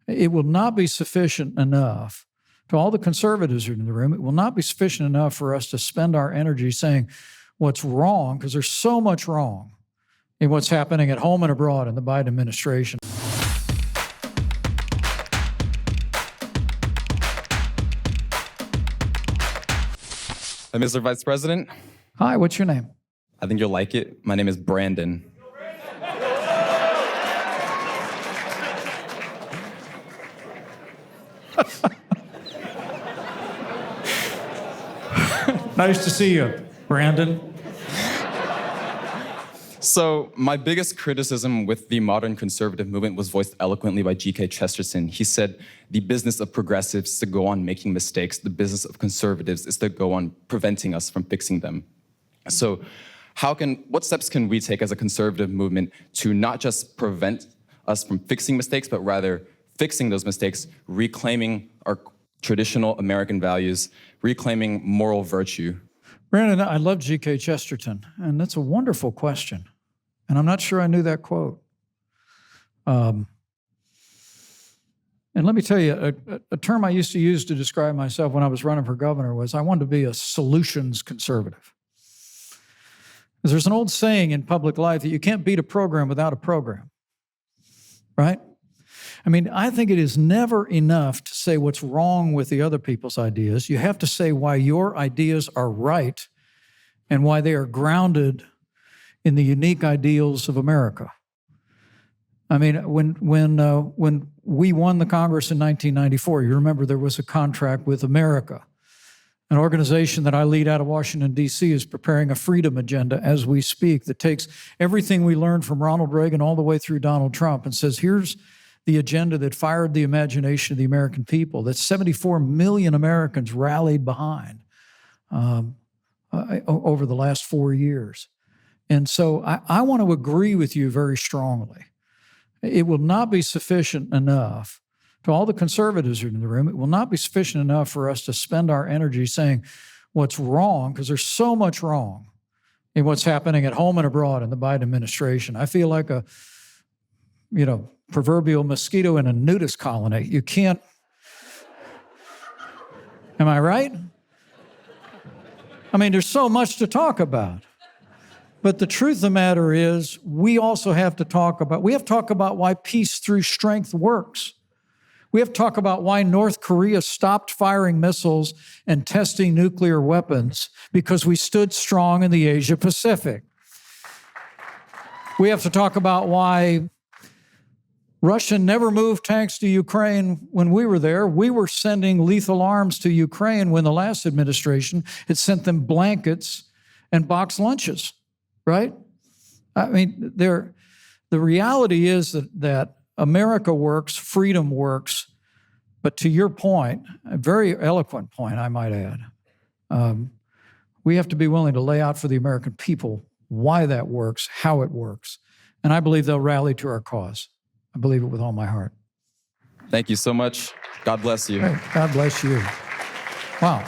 It will not be sufficient enough. To all the conservatives in the room, it will not be sufficient enough for us to spend our energy saying what's wrong, because there's so much wrong in what's happening at home and abroad in the Biden administration. Mr. Vice President. Hi, what's your name? I think you'll like it. My name is Brandon. Nice to see you, Brandon. So my biggest criticism with the modern conservative movement was voiced eloquently by G.K. Chesterton. He said, the business of progressives is to go on making mistakes. The business of conservatives is to go on preventing us from fixing them. So what steps can we take as a conservative movement to not just prevent us from fixing mistakes, but rather fixing those mistakes, reclaiming our traditional American values, reclaiming moral virtue? Brandon, I love G.K. Chesterton, and that's a wonderful question. And I'm not sure I knew that quote. And let me tell you, a term I used to use to describe myself when I was running for governor was I wanted to be a solutions conservative. Because there's an old saying in public life that you can't beat a program without a program, right? I mean, I think it is never enough to say what's wrong with the other people's ideas. You have to say why your ideas are right and why they are grounded in the unique ideals of America. I mean, when we won the Congress in 1994, you remember there was a contract with America. An organization that I lead out of Washington, D.C. is preparing a freedom agenda as we speak that takes everything we learned from Ronald Reagan all the way through Donald Trump and says, here's the agenda that fired the imagination of the American people, that 74 million Americans rallied behind over the last 4 years. And so I want to agree with you very strongly. It will not be sufficient enough. To all the conservatives in the room, it will not be sufficient enough for us to spend our energy saying what's wrong, because there's so much wrong in what's happening at home and abroad in the Biden administration. I feel like a, proverbial mosquito in a nudist colony. You can't, am I right? I mean, there's so much to talk about. But the truth of the matter is, we have to talk about why peace through strength works. We have to talk about why North Korea stopped firing missiles and testing nuclear weapons, because we stood strong in the Asia Pacific. We have to talk about why Russia never moved tanks to Ukraine when we were there. We were sending lethal arms to Ukraine when the last administration had sent them blankets and boxed lunches, right? I mean, the reality is that America works, freedom works, but to your point, a very eloquent point, I might add, we have to be willing to lay out for the American people why that works, how it works, and I believe they'll rally to our cause. I believe it with all my heart. Thank you so much. God bless you. Hey, God bless you. Wow.